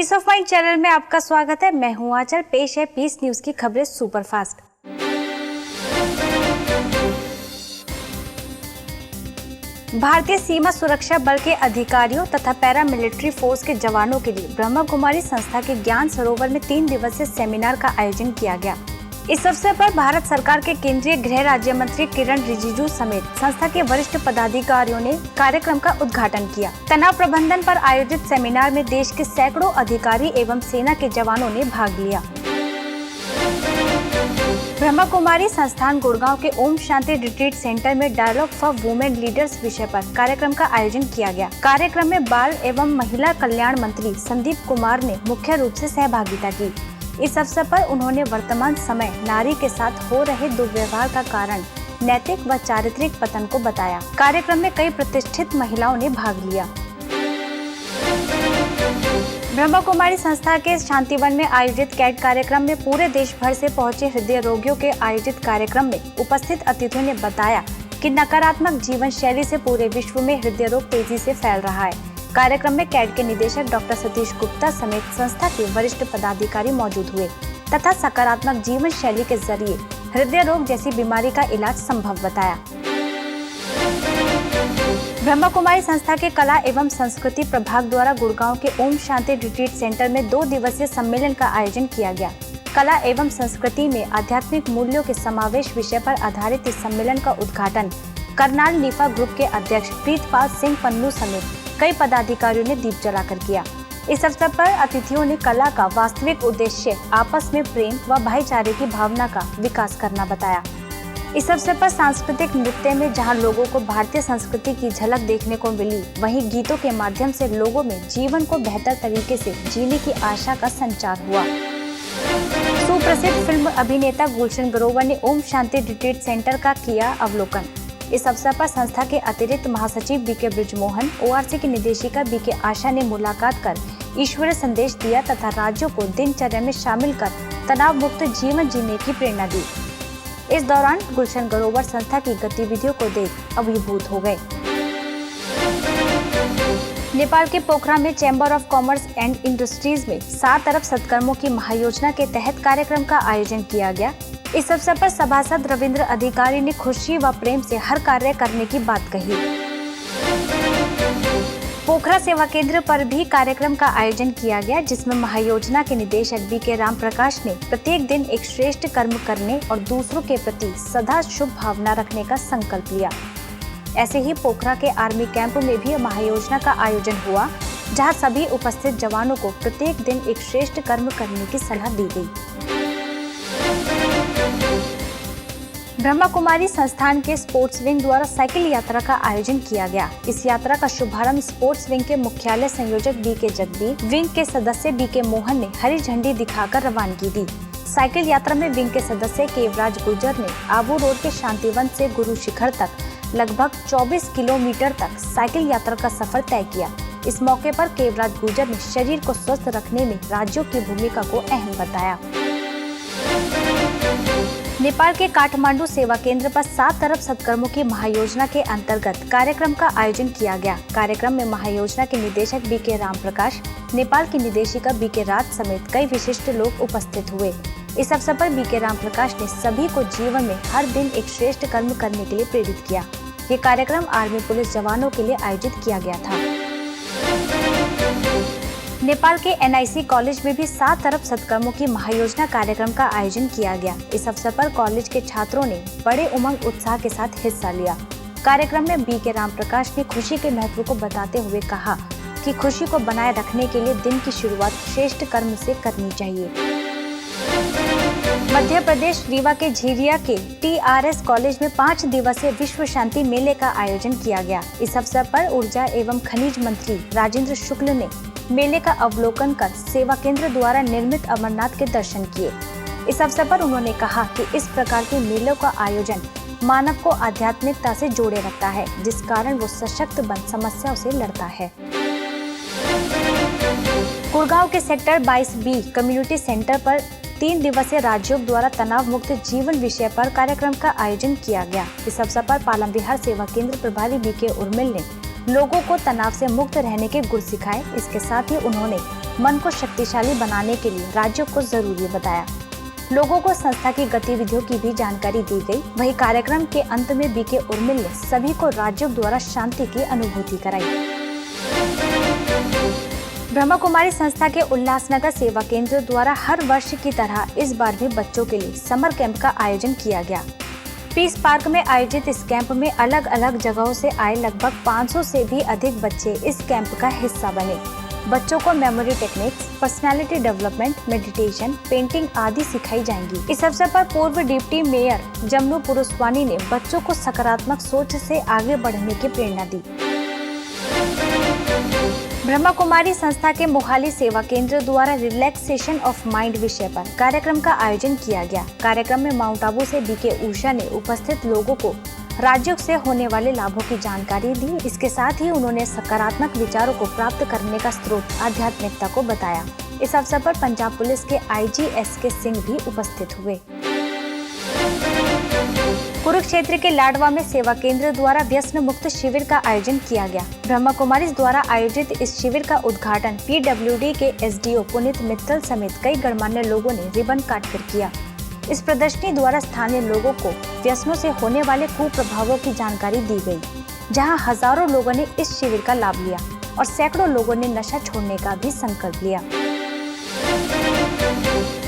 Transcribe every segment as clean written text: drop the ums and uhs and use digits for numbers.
Piece of mind channel में आपका स्वागत है। मैं हूं आंचल। पेश है पीस न्यूज की खबरें सुपरफास्ट। भारतीय सीमा सुरक्षा बल के अधिकारियों तथा पैरामिलिट्री फोर्स के जवानों के लिए ब्रह्मा कुमारी संस्था के ज्ञान सरोवर में 3 दिवसीय सेमिनार का आयोजन किया गया। इस अवसर पर भारत सरकार के केंद्रीय गृह राज्य मंत्री किरण रिजिजू समेत संस्था के वरिष्ठ पदाधिकारियों ने कार्यक्रम का उद्घाटन किया। तनाव प्रबंधन पर आयोजित सेमिनार में देश के सैकड़ों अधिकारी एवं सेना के जवानों ने भाग लिया। ब्रह्मा कुमारी संस्थान गुड़गांव के ओम शांति रिट्रीट सेंटर में डायलॉग फॉर वुमेन लीडर्स विषय पर कार्यक्रम का आयोजन किया गया। कार्यक्रम में बाल एवं महिला कल्याण मंत्री संदीप कुमार ने मुख्य रूप से सहभागिता की। इस अवसर पर उन्होंने वर्तमान समय नारी के साथ हो रहे दुर्व्यवहार का कारण नैतिक व चारित्रिक पतन को बताया। कार्यक्रम में कई प्रतिष्ठित महिलाओं ने भाग लिया। ब्रह्मा कुमारी संस्था के शांतिवन में आयोजित कैट कार्यक्रम में पूरे देश भर से पहुंचे हृदय रोगियों के आयोजित कार्यक्रम में उपस्थित अतिथियों ने बताया कि नकारात्मक जीवन शैली से पूरे विश्व में हृदय रोग तेजी से फैल रहा है। कार्यक्रम में कैट के निदेशक डॉक्टर सतीश गुप्ता समेत संस्था के वरिष्ठ पदाधिकारी मौजूद हुए तथा सकारात्मक जीवन शैली के जरिए हृदय रोग जैसी बीमारी का इलाज संभव बताया। ब्रह्मा कुमारी संस्था के कला एवं संस्कृति प्रभाग द्वारा गुड़गांव के ओम शांति रिट्रीट सेंटर में 2 दिवसीय सम्मेलन का आयोजन किया गया। कला एवं संस्कृति में आध्यात्मिक मूल्यों के समावेश विषय पर आधारित इस सम्मेलन का उद्घाटन करनाल नीफा ग्रुप के अध्यक्ष प्रीतपाल सिंह पन्नू समेत कई पदाधिकारियों ने दीप जलाकर किया। इस अवसर पर अतिथियों ने कला का वास्तविक उद्देश्य आपस में प्रेम व भाईचारे की भावना का विकास करना बताया। इस अवसर पर सांस्कृतिक नृत्य में जहां लोगों को भारतीय संस्कृति की झलक देखने को मिली, वहीं गीतों के माध्यम से लोगों में जीवन को बेहतर तरीके से जीने की आशा का संचार हुआ। सुप्रसिद्ध फिल्म अभिनेता गुलशन ग्रोवर ने ओम शांति रिट्रीट सेंटर का किया अवलोकन। इस अवसर पर संस्था के अतिरिक्त महासचिव बीके ब्रिजमोहन, ओआरसी की निदेशिका बीके आशा ने मुलाकात कर ईश्वरीय संदेश दिया तथा राज्यों को दिनचर्या में शामिल कर तनाव मुक्त जीवन जीने की प्रेरणा दी। इस दौरान गुलशन ग्रोवर संस्था की गतिविधियों को देख अभिभूत हो गए। नेपाल के पोखरा में chamber of commerce and industries में 7 अरब सत्कर्मों की महायोजना के तहत कार्यक्रम का आयोजन किया गया। इस अवसर पर सभासद रविंद्र अधिकारी ने खुशी व प्रेम से हर कार्य करने की बात कही। पोखरा सेवा केंद्र पर भी कार्यक्रम का आयोजन किया गया, जिसमें महायोजना के निदेशक बीके राम प्रकाश ने प्रत्येक दिन एक श्रेष्ठ कर्म करने और दूसरों के प्रति सदा शुभ भावना रखने का संकल्प लिया। ऐसे ही पोखरा के आर्मी कैंप में भी महायोजना का आयोजन हुआ, जहां सभी उपस्थित जवानों को प्रत्येक दिन एक श्रेष्ठ कर्म करने की सलाह दी गई। ब्रह्मा कुमारी संस्थान के स्पोर्ट्स विंग द्वारा साइकिल यात्रा का आयोजन किया गया। इस यात्रा का शुभारंभ स्पोर्ट्स विंग के मुख्यालय संयोजक बीके जगदीप, विंग के सदस्य बीके मोहन ने हरी झंडी दिखाकर रवानगी दी। साइकिल यात्रा में विंग के सदस्य केवराज गुर्जर ने आबू रोड के शांतिवन से गुरु शिखर तक लगभग 24 किलोमीटर तक साइकिल यात्रा का सफर तय किया। इस मौके पर केवराज गुर्जर ने शरीर को स्वस्थ रखने में राज्यों की भूमिका को अहम बताया। नेपाल के काठमांडू सेवा केंद्र पर 7 अरब सत्कर्मों की महायोजना के अंतर्गत कार्यक्रम का आयोजन किया गया। कार्यक्रम में महायोजना के निदेशक बीके राम प्रकाश, नेपाल की निदेशिका बीके राज समेत कई विशिष्ट लोग उपस्थित हुए। इस अवसर पर बीके राम प्रकाश ने सभी को जीवन में हर दिन एक श्रेष्ठ कर्म करने के लिए प्रेरित किया। ये कार्यक्रम आर्मी पुलिस जवानों के लिए आयोजित किया गया था। नेपाल के एनआईसी कॉलेज में भी 7 अरब सत्कर्मों की महायोजना कार्यक्रम का आयोजन किया गया। इस अवसर पर कॉलेज के छात्रों ने बड़े उमंग उत्साह के साथ हिस्सा लिया। कार्यक्रम में बीके राम प्रकाश ने खुशी के महत्व को बताते हुए कहा कि खुशी को बनाए रखने के लिए दिन की शुरुआत श्रेष्ठ कर्म से करनी चाहिए। मध्य प्रदेश रीवा के झिरिया के टीआरएस कॉलेज में 5 दिवसीय विश्व शांति मेले का आयोजन किया गया। इस अवसर पर ऊर्जा एवं खनिज मंत्री राजेंद्र शुक्ल ने मेले का अवलोकन कर सेवा केंद्र द्वारा निर्मित अमरनाथ के दर्शन किए। इस अवसर पर उन्होंने कहा कि इस प्रकार के मेलों का आयोजन मानव को आध्यात्मिकता से जोड़े रखता है, जिस कारण वो सशक्त बन समस्याओं से लड़ता है। गुड़गांव के सेक्टर 22B कम्युनिटी सेंटर पर 3 दिवसीय राजयोग द्वारा तनाव मुक्त जीवन विषय पर कार्यक्रम का आयोजन किया गया। इस अवसर पर पालम विहार सेवा केंद्र प्रभारी बीके उर्मिल ने लोगों को तनाव से मुक्त रहने के गुर सिखाए। इसके साथ ही उन्होंने मन को शक्तिशाली बनाने के लिए राज्यों को जरूरी बताया। लोगों को संस्था की गतिविधियों की भी जानकारी दी गई। वहीं कार्यक्रम के अंत में बीके उर्मिल ने सभी को राज्यों द्वारा शांति की अनुभूति कराई। ब्रह्मा कुमारी संस्था के उल्लासनगर सेवा केंद्र द्वारा हर वर्ष की तरह इस बार भी बच्चों के लिए समर कैंप का आयोजन किया गया। पीस पार्क में आयोजित इस कैंप में अलग अलग जगहों से आए लगभग 500 से भी अधिक बच्चे इस कैंप का हिस्सा बने। बच्चों को memory techniques, personality development, meditation, painting आदि सिखाई जाएंगी। इस अवसर पर पूर्व डिप्टी मेयर जमनू पुरुषवानी ने बच्चों को सकारात्मक सोच से आगे बढ़ने की प्रेरणा दी। ब्रह्मा कुमारी संस्था के मोहाली सेवा केंद्र द्वारा रिलैक्सेशन ऑफ माइंड विषय पर कार्यक्रम का आयोजन किया गया। कार्यक्रम में माउंट आबू से बीके उषा ने उपस्थित लोगों को राजयोग से होने वाले लाभों की जानकारी दी। इसके साथ ही उन्होंने सकारात्मक विचारों को प्राप्त करने का स्रोत आध्यात्मिकता को बताया। इस अवसर पर पंजाब पुलिस के आईजी SK सिंह भी उपस्थित हुए। कुरुक्षेत्र के लाडवा में सेवा केंद्र द्वारा व्यसन मुक्त शिविर का आयोजन किया गया। ब्रह्मा कुमारी द्वारा आयोजित इस शिविर का उद्घाटन PWD के SDO पुनीत मित्तल समेत कई गणमान्य लोगों ने रिबन काटकर किया। इस प्रदर्शनी द्वारा स्थानीय लोगों को व्यसनों से होने वाले कुप्रभावों की जानकारी दी गई, जहां हजारों लोगों ने इस शिविर का लाभ लिया और सैकड़ों लोगों ने नशा छोड़ने का भी संकल्प लिया।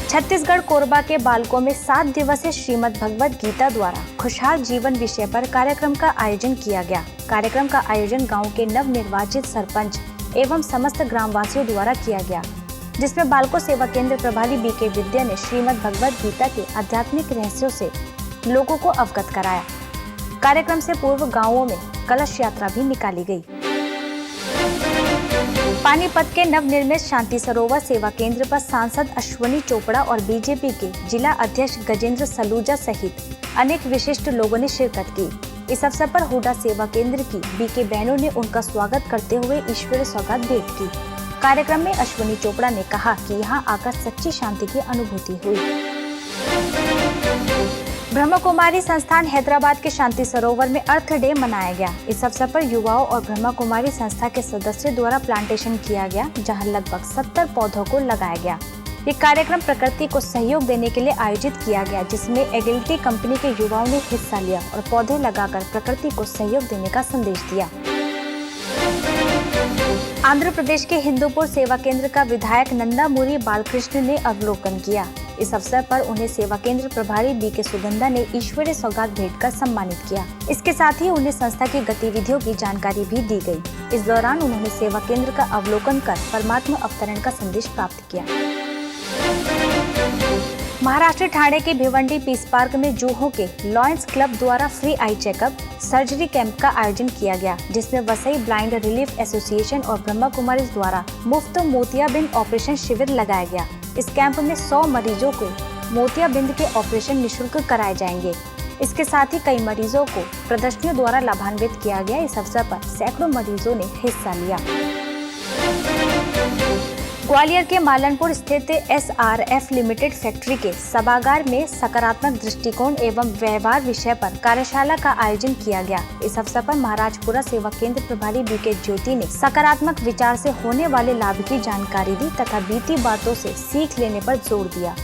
छत्तीसगढ़ कोरबा के बालकों में 7 दिवसीय श्रीमद् भगवद गीता द्वारा खुशहाल जीवन विषय पर कार्यक्रम का आयोजन किया गया। कार्यक्रम का आयोजन गांव के नव निर्वाचित सरपंच एवं समस्त ग्रामवासियों द्वारा किया गया, जिसमें बालको सेवा केंद्र प्रभारी BK विद्या ने श्रीमद् भगवद गीता के आध्यात्मिक रहस्यों से लोगों को अवगत कराया। कार्यक्रम से पूर्व गांवों में कलश यात्रा भी निकाली गई। पानीपत के नवनिर्मित शांति सरोवर सेवा केंद्र पर सांसद अश्वनी चोपड़ा और बीजेपी के जिला अध्यक्ष गजेंद्र सलूजा सहित अनेक विशिष्ट लोगों ने शिरकत की। इस अवसर पर हुडा सेवा केंद्र की BK बहनों ने उनका स्वागत करते हुए ईश्वरीय सौगात भेंट की। कार्यक्रम में अश्वनी चोपड़ा ने कहा कि यहां आकर सच्ची शांति की अनुभूति हुई। ब्रह्मा कुमारी संस्थान हैदराबाद के शांति सरोवर में अर्थ डे मनाया गया। इस अवसर पर युवाओं और ब्रह्मा कुमारी संस्था के सदस्यों द्वारा प्लांटेशन किया गया, जहां लगभग 70 पौधों को लगाया गया। ये कार्यक्रम प्रकृति को सहयोग देने के लिए आयोजित किया गया, जिसमें एगिलिटी कंपनी के युवाओं ने हिस्सा लिया और पौधे लगाकर प्रकृति को सहयोग देने का संदेश दिया। आंध्र प्रदेश के हिंदूपुर सेवा केंद्र का विधायक नंदामुरी बालकृष्ण ने अवलोकन किया। इस अवसर पर उन्हें सेवा केंद्र प्रभारी BK सुगंधा ने ईश्वरीय सौगात भेंट कर सम्मानित किया। इसके साथ ही उन्हें संस्था की गतिविधियों की जानकारी भी दी गई। इस दौरान उन्होंने सेवा केंद्र का अवलोकन कर परमात्मा अवतरण का संदेश प्राप्त किया। महाराष्ट्र ठाणे के भिवंडी पीस पार्क में जूहों के लॉयंस क्लब द्वारा free eye checkup surgery camp का आयोजन किया गया, जिसमें वसई ब्लाइंड रिलीफ एसोसिएशन और ब्रह्मा कुमारी द्वारा मुफ्त मोतियाबिंद ऑपरेशन शिविर लगाया गया। इस कैंप में 100 मरीजों को मोतियाबिंद के ऑपरेशन निःशुल्क कराए जाएंगे। इसके साथ ही कई मरीजों को प्रदर्शनियों द्वारा लाभान्वित किया गया। इस अवसर पर सैकड़ों मरीजों ने हिस्सा लिया। ग्वालियर के मालनपुर स्थित SRF लिमिटेड फैक्ट्री के सभागार में सकारात्मक दृष्टिकोण एवं व्यवहार विषय पर कार्यशाला का आयोजन किया गया। इस अवसर पर महाराजपुरा सेवा केंद्र प्रभारी BK ज्योति ने सकारात्मक विचार से होने वाले लाभ की जानकारी दी तथा बीती बातों से सीख लेने पर जोर दिया।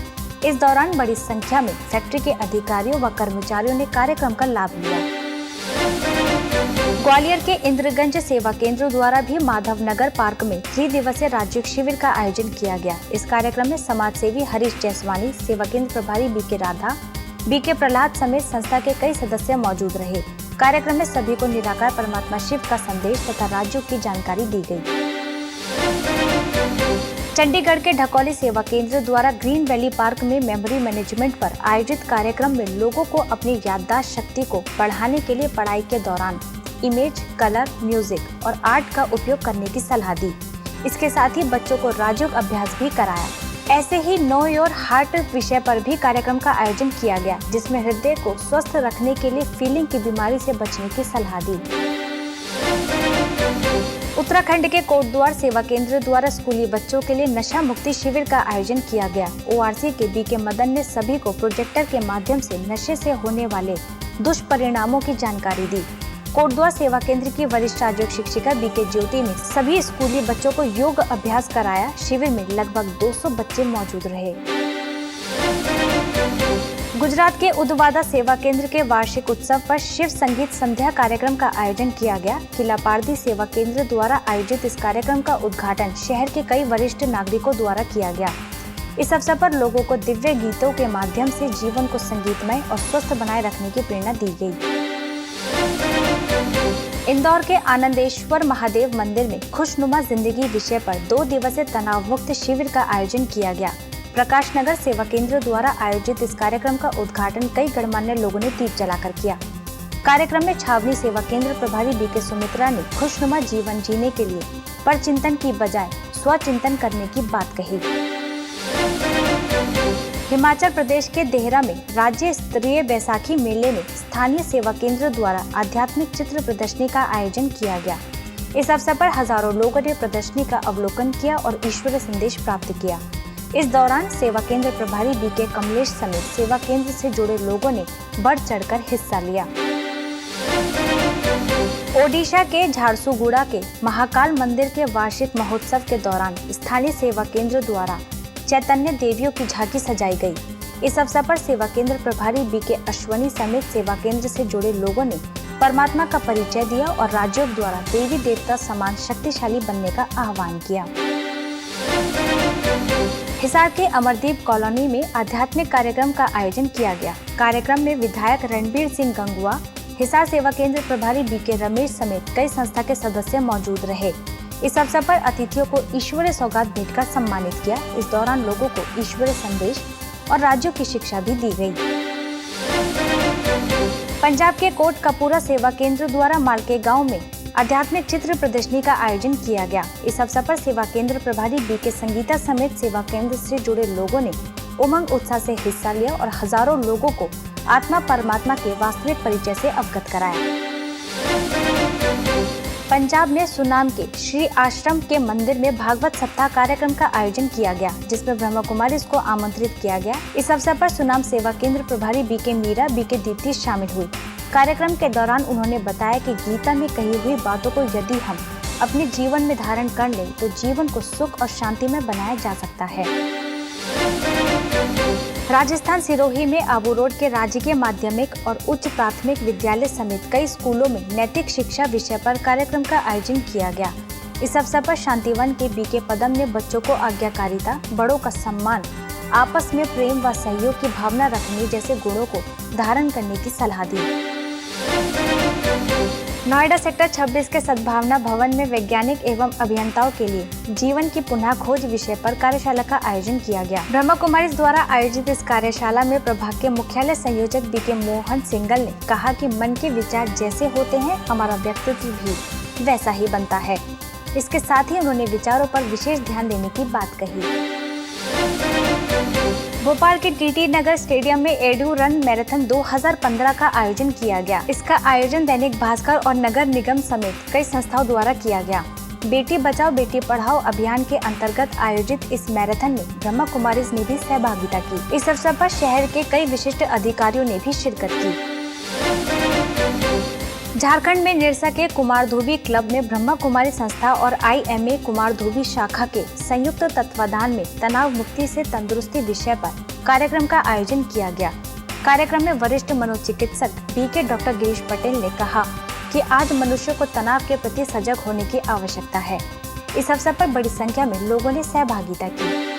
इस दौरान बड़ी संख्या में फैक्ट्री के अधिकारियों व कर्मचारियों ने कार्यक्रम का लाभ लिया। ग्वालियर के इंद्रगंज सेवा केंद्र द्वारा भी माधव नगर पार्क में 3 दिवसीय राज्य शिविर का आयोजन किया गया। इस कार्यक्रम में समाज सेवी हरीश जैसवानी, सेवा केंद्र प्रभारी BK राधा, BK प्रहलाद समेत संस्था के कई सदस्य मौजूद रहे। कार्यक्रम में सभी को निराकार परमात्मा शिव का संदेश तथा राज्यों की जानकारी दी गई। चंडीगढ़ के ढकौली सेवा केंद्र द्वारा ग्रीन वैली पार्क में मेमोरी मैनेजमेंट पर आयोजित कार्यक्रम में लोगों को अपनी याददाश्त शक्ति को बढ़ाने के लिए पढ़ाई के दौरान इमेज, कलर, म्यूजिक और आर्ट का उपयोग करने की सलाह दी। इसके साथ ही बच्चों को राजयोग अभ्यास भी कराया। ऐसे ही नो योर हार्ट विषय पर भी कार्यक्रम का आयोजन किया गया, जिसमें हृदय को स्वस्थ रखने के लिए फीलिंग की बीमारी से बचने की सलाह दी। उत्तराखंड के कोटद्वार सेवा केंद्र द्वारा स्कूली बच्चों के लिए नशा मुक्ति शिविर का आयोजन किया गया। ORC के BK मदन ने सभी को प्रोजेक्टर के माध्यम से नशे से होने वाले दुष्परिणामों की जानकारी दी। कोटद्वार सेवा केंद्र की वरिष्ठ राजयोग शिक्षिका बीके ज्योति ने सभी स्कूली बच्चों को योग अभ्यास कराया। शिविर में लगभग 200 बच्चे मौजूद रहे। गुजरात के उदवादा सेवा केंद्र के वार्षिक उत्सव पर शिव संगीत संध्या कार्यक्रम का आयोजन किया गया। किला पारदी सेवा केंद्र द्वारा आयोजित इस कार्यक्रम का उद्घाटन शहर के कई वरिष्ठ नागरिकों द्वारा किया गया। इस अवसर पर लोगों को दिव्य गीतों के माध्यम से जीवन को संगीतमय और स्वस्थ बनाए रखने की प्रेरणा दी गई। इंदौर के आनंदेश्वर महादेव मंदिर में खुशनुमा जिंदगी विषय पर 2 दिवसीय तनाव मुक्त शिविर का आयोजन किया गया। प्रकाश नगर सेवा केंद्र द्वारा आयोजित इस कार्यक्रम का उद्घाटन कई गणमान्य लोगों ने दीप जलाकर किया। कार्यक्रम में छावनी सेवा केंद्र प्रभारी बीके सुमित्रा ने खुशनुमा जीवन जीने के लिए परचिंतन की बजाय स्वचिंतन करने की बात कही। हिमाचल प्रदेश के देहरा में राज्य स्तरीय बैसाखी मेले में स्थानीय सेवा केंद्र द्वारा आध्यात्मिक चित्र प्रदर्शनी का आयोजन किया गया। इस अवसर पर हजारों लोगों ने प्रदर्शनी का अवलोकन किया और ईश्वरीय संदेश प्राप्त किया। इस दौरान सेवा केंद्र प्रभारी बीके कमलेश समेत सेवा केंद्र से जुड़े लोगों ने बढ़ चढ़कर हिस्सा लिया। ओडिशा के झारसुगुड़ा के महाकाल मंदिर के वार्षिक महोत्सव के दौरान स्थानीय सेवा केंद्र द्वारा चैतन्य देवियों की झांकी सजाई गई। इस अवसर पर सेवा केंद्र प्रभारी बीके अश्वनी समेत सेवा केंद्र से जुड़े लोगों ने परमात्मा का परिचय दिया और राजयोग द्वारा देवी देवता समान शक्तिशाली बनने का आह्वान किया। हिसार के अमरदीप कॉलोनी में आध्यात्मिक कार्यक्रम का आयोजन किया गया। कार्यक्रम में विधायक रणबीर सिंह गंगुआ, हिसार सेवा केंद्र प्रभारी बीके रमेश समेत कई संस्था के सदस्य मौजूद रहे। इस अवसर पर अतिथियों को ईश्वरीय सौगात भेंटकर सम्मानित किया। इस दौरान लोगों को ईश्वरीय संदेश और राज्यों की शिक्षा भी दी गई। पंजाब के कोट कपूरा सेवा केंद्र द्वारा मालके गांव में आध्यात्मिक चित्र प्रदर्शनी का आयोजन किया गया। इस अवसर पर सेवा केंद्र प्रभारी बीके संगीता समेत सेवा केंद्र से जुड़े लोगों ने उमंग उत्साह से हिस्सा लिया और हजारों लोगों को आत्मा परमात्मा के वास्तविक परिचय से अवगत कराया। पंजाब में सुनाम के श्री आश्रम के मंदिर में भागवत सप्ताह कार्यक्रम का आयोजन किया गया, जिसमें ब्रह्मा कुमारी को आमंत्रित किया गया। इस अवसर पर सुनाम सेवा केंद्र प्रभारी बीके मीरा बीके दीप्ति शामिल हुई। कार्यक्रम के दौरान उन्होंने बताया कि गीता में कही हुई बातों को यदि हम अपने जीवन में धारण कर लें तो जीवन को सुख और शांति में बनाया जा सकता है। राजस्थान सिरोही में आबू रोड के राजकीय माध्यमिक और उच्च प्राथमिक विद्यालय समेत कई स्कूलों में नैतिक शिक्षा विषय पर कार्यक्रम का आयोजन किया गया। इस अवसर पर शांतिवन के बीके पदम ने बच्चों को आज्ञाकारिता, बड़ों का सम्मान, आपस में प्रेम व सहयोग की भावना रखने जैसे गुणों को धारण करने की सलाह दी। नोएडा सेक्टर 26 के सद्भावना भवन में वैज्ञानिक एवं अभियंताओं के लिए जीवन की पुनः खोज विषय पर कार्यशाला का आयोजन किया गया। ब्रह्मा कुमारी द्वारा आयोजित इस कार्यशाला में प्रभाग के मुख्यालय संयोजक बीके मोहन सिंगल ने कहा कि मन के विचार जैसे होते हैं, हमारा व्यक्तित्व भी वैसा ही बनता है। इसके साथ ही उन्होंने विचारों पर विशेष ध्यान देने की बात कही। भोपाल के टीटी नगर स्टेडियम में एडू रन मैराथन 2015 का आयोजन किया गया। इसका आयोजन दैनिक भास्कर और नगर निगम समेत कई संस्थाओं द्वारा किया गया। बेटी बचाओ बेटी पढ़ाओ अभियान के अंतर्गत आयोजित इस मैराथन में ब्रह्मा कुमारी ने भी सहभागिता की। इस अवसर पर शहर के कई विशिष्ट अधिकारियों ने भी शिरकत की। झारखंड में निरसा के कुमार धोबी क्लब में ब्रह्मा कुमारी संस्था और IMA कुमार धोबी शाखा के संयुक्त तत्वाधान में तनाव मुक्ति से तंदुरुस्ती विषय पर कार्यक्रम का आयोजन किया गया। कार्यक्रम में वरिष्ठ मनोचिकित्सक बीके डॉक्टर गिरीश पटेल ने कहा कि आज मनुष्य को तनाव के प्रति सजग होने की आवश्यकता है। इस अवसर पर बड़ी संख्या में लोगों ने सहभागिता की।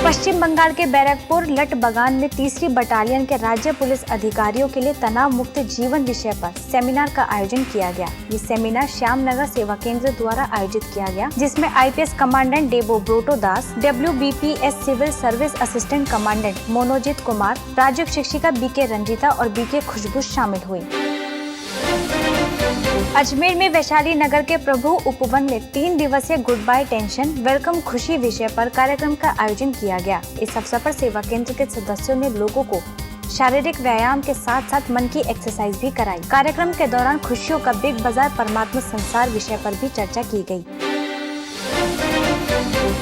पश्चिम बंगाल के बैरकपुर लट बगान में 3री बटालियन के राज्य पुलिस अधिकारियों के लिए तनाव मुक्त जीवन विषय पर सेमिनार का आयोजन किया गया। ये सेमिनार श्यामनगर सेवा केंद्र द्वारा आयोजित किया गया, जिसमें IPS commandant Debobroto Das, WBPS civil service assistant commandant Monojit Kumar, Rajyoga शिक्षिका बीके रंजीता और बीके खुशबू शामिल हुई। अजमेर में वैशाली नगर के प्रभु उपवन में 3 दिवसीय गुड बाय टेंशन वेलकम खुशी विषय पर कार्यक्रम का आयोजन किया गया। इस अवसर पर सेवा केंद्र के सदस्यों ने लोगों को शारीरिक व्यायाम के साथ साथ मन की एक्सरसाइज भी कराई। कार्यक्रम के दौरान खुशियों का बिग बाजार परमात्मा संसार विषय पर भी चर्चा की गई।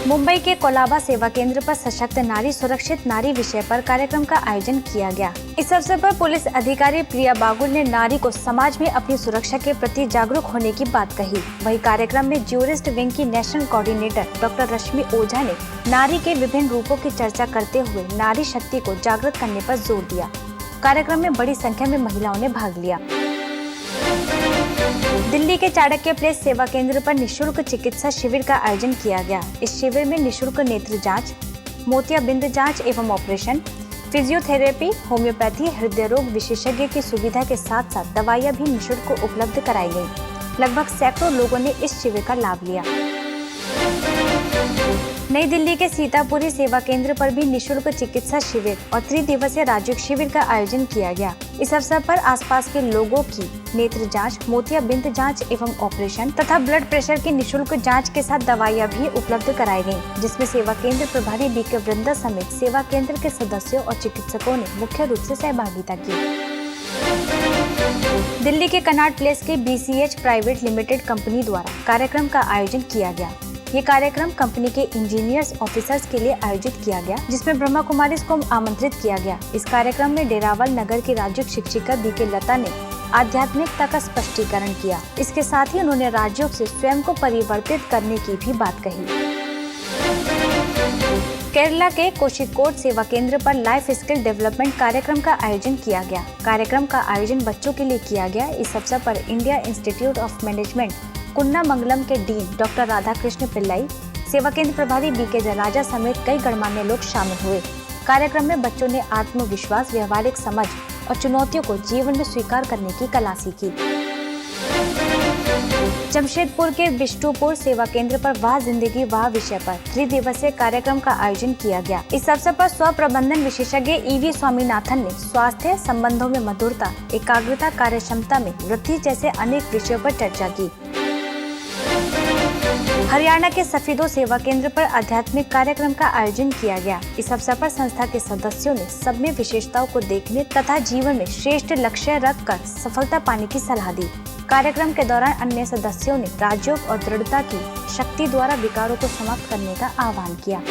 मुंबई के कोलाबा सेवा केंद्र पर सशक्त नारी सुरक्षित नारी विषय पर कार्यक्रम का आयोजन किया गया। इस अवसर पर पुलिस अधिकारी प्रिया बागुल ने नारी को समाज में अपनी सुरक्षा के प्रति जागरूक होने की बात कही। वहीं कार्यक्रम में ज्यूरिस्ट विंग की नेशनल कोऑर्डिनेटर डॉक्टर रश्मि ओझा ने नारी के विभिन्न रूपों की चर्चा करते हुए नारी शक्ति को जागृत करने पर जोर दिया। कार्यक्रम में बड़ी संख्या में महिलाओं ने भाग लिया। दिल्ली के चाणक्य प्लेस सेवा केंद्र पर निशुल्क चिकित्सा शिविर का आयोजन किया गया। इस शिविर में निशुल्क नेत्र जांच, मोतियाबिंद जांच एवं ऑपरेशन, फिजियोथेरेपी, होम्योपैथी, हृदय रोग विशेषज्ञ की सुविधा के साथ साथ दवाइयां भी निशुल्क उपलब्ध कराई गयी। लगभग सैकड़ों लोगों ने इस शिविर का लाभ लिया। नई दिल्ली के सीतापुरी सेवा केंद्र पर भी निशुल्क चिकित्सा शिविर और 3 दिवसीय राज्य शिविर का आयोजन किया गया। इस अवसर पर आसपास के लोगों की नेत्र जांच, मोतियाबिंद जांच एवं ऑपरेशन तथा ब्लड प्रेशर की निशुल्क जांच के साथ दवाइयां भी उपलब्ध कराई गयी, जिसमें सेवा केंद्र प्रभारी बीके वृंदा समेत सेवा केंद्र के सदस्यों और चिकित्सकों ने मुख्य रूप से सहभागिता की। दिल्ली के कनॉट प्लेस के BCH प्राइवेट लिमिटेड कंपनी द्वारा कार्यक्रम का आयोजन किया गया। ये कार्यक्रम कंपनी के इंजीनियर्स ऑफिसर्स के लिए आयोजित किया गया, जिसमें ब्रह्मा कुमारीज को आमंत्रित किया गया। इस कार्यक्रम में डेरावल नगर की राज्य शिक्षिका बीके लता ने आध्यात्मिकता का स्पष्टीकरण किया। इसके साथ ही उन्होंने राज्यों से स्वयं को परिवर्तित करने की भी बात कही। केरला के कोषिकोड सेवा केंद्र पर लाइफ स्किल डेवलपमेंट कार्यक्रम का आयोजन किया गया। कार्यक्रम का आयोजन बच्चों के लिए किया गया। इस अवसर पर इंडिया इंस्टीट्यूट ऑफ मैनेजमेंट कुन्नामंगलम के डीन डॉक्टर राधाकृष्ण पिल्लाई, सेवा केंद्र प्रभारी बीके जलाजा समेत कई गणमान्य लोग शामिल हुए। कार्यक्रम में बच्चों ने आत्मविश्वास, व्यवहारिक समझ और चुनौतियों को जीवन में स्वीकार करने की कला सीखी। जमशेदपुर के बिष्टुपुर सेवा केंद्र पर वाह जिंदगी वाह विषय पर 3 दिवसीय कार्यक्रम का आयोजन किया गया। इस अवसर पर स्व प्रबंधन विशेषज्ञ EV स्वामीनाथन ने स्वास्थ्य, संबंधों में मधुरता, एकाग्रता, कार्यक्षमता में वृद्धि जैसे अनेक विषयों पर चर्चा की। हरियाणा के सफीदो सेवा केंद्र पर आध्यात्मिक कार्यक्रम का आयोजन किया गया। इस अवसर पर संस्था के सदस्यों ने सब में विशेषताओं को देखने तथा जीवन में श्रेष्ठ लक्ष्य रखकर सफलता पाने की सलाह दी। कार्यक्रम के दौरान अन्य सदस्यों ने राजयोग और दृढ़ता की शक्ति द्वारा विकारों को समाप्त करने का आह्वान किया।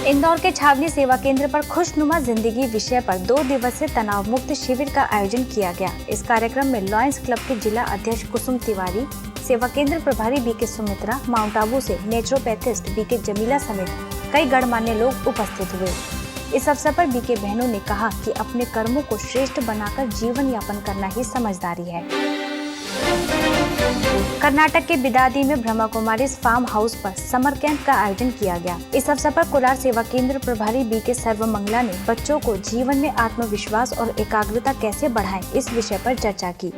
इंदौर के छावनी सेवा केंद्र पर खुशनुमा जिंदगी विषय पर 2 दिवसीय तनाव मुक्त शिविर का आयोजन किया गया। इस कार्यक्रम में लॉयंस क्लब के जिला अध्यक्ष कुसुम तिवारी, सेवा केंद्र प्रभारी बीके सुमित्रा, माउंट आबू से नेचुरोपैथिस्ट बीके जमीला समेत कई गणमान्य लोग उपस्थित हुए। इस अवसर पर बीके बहनों ने कहा कि अपने कर्मों को श्रेष्ठ बनाकर जीवन यापन करना ही समझदारी है। कर्नाटक के बिदादी में ब्रह्मा कुमारीज फार्म हाउस पर समर कैंप का आयोजन किया गया। इस अवसर पर कोलार सेवा केंद्र प्रभारी बीके सर्वमंगला ने बच्चों को जीवन में आत्मविश्वास और एकाग्रता कैसे बढ़ाएं, इस विषय पर चर्चा की।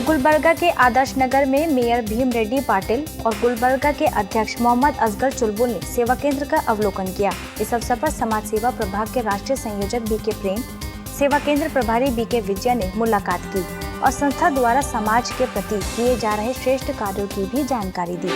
गुलबर्गा के आदर्श नगर में मेयर भीम रेड्डी पाटिल और गुलबर्गा के अध्यक्ष मोहम्मद असगर चुलबुल ने सेवा केंद्र का अवलोकन किया। इस अवसर पर समाज सेवा प्रभाग के राष्ट्रीय संयोजक बीके प्रेम, सेवा केंद्र प्रभारी बीके विजय ने मुलाकात की और संस्था द्वारा समाज के प्रति किए जा रहे श्रेष्ठ कार्यों की भी जानकारी दी।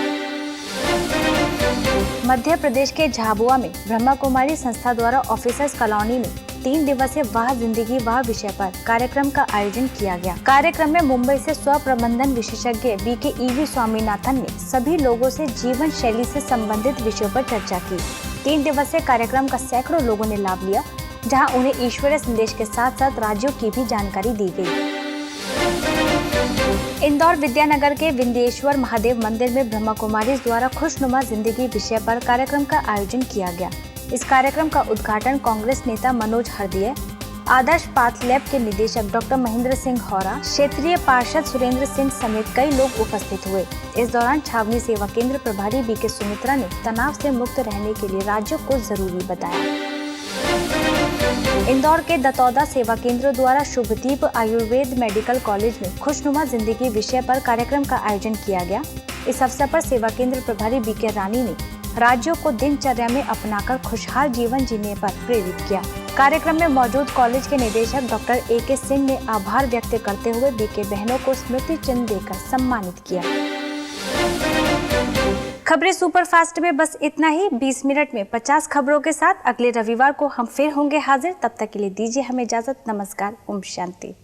मध्य प्रदेश के झाबुआ में ब्रह्मा कुमारी संस्था द्वारा ऑफिसर्स कॉलोनी में 3 दिवसीय वाह जिंदगी वाह विषय पर कार्यक्रम का आयोजन किया गया। कार्यक्रम में मुंबई से स्व प्रबंधन विशेषज्ञ बीके EV स्वामीनाथन ने सभी लोगों से जीवन शैली से संबंधित विषयों पर चर्चा की। 3 दिवसीय कार्यक्रम का सैकड़ों लोगों ने लाभ लिया, जहां उन्हें ईश्वरीय संदेश के साथ साथ राज्यों की भी जानकारी दी गई। इंदौर विद्यानगर के विंध्येश्वर महादेव मंदिर में ब्रह्मा कुमारीज द्वारा खुशनुमा जिंदगी विषय पर कार्यक्रम का आयोजन किया गया। इस कार्यक्रम का उद्घाटन कांग्रेस नेता मनोज हरदिये, आदर्श पाथ लैब के निदेशक डॉक्टर महेंद्र सिंह हौरा, क्षेत्रीय पार्षद सुरेंद्र सिंह समेत कई लोग उपस्थित हुए। इस दौरान छावनी सेवा केंद्र प्रभारी बीके सुमित्रा ने तनाव से मुक्त रहने के लिए राज्यों को जरूरी बताया। इंदौर के दतौदा सेवा केंद्र द्वारा शुभदीप आयुर्वेद मेडिकल कॉलेज में खुशनुमा जिंदगी विषय पर कार्यक्रम का आयोजन किया गया। इस अवसर पर सेवा केंद्र प्रभारी बीके रानी ने राज्यों को दिनचर्या में अपनाकर खुशहाल जीवन जीने पर प्रेरित किया। कार्यक्रम में मौजूद कॉलेज के निदेशक डॉक्टर AK सिंह ने आभार व्यक्त करते हुए बीके बहनों को स्मृति चिन्ह देकर सम्मानित किया। खबरें सुपरफास्ट में बस इतना ही। 20 मिनट में 50 खबरों के साथ अगले रविवार को हम फिर होंगे हाजिर। तब तक के लिए दीजिए हमें इजाजत। नमस्कार। ओम शांति।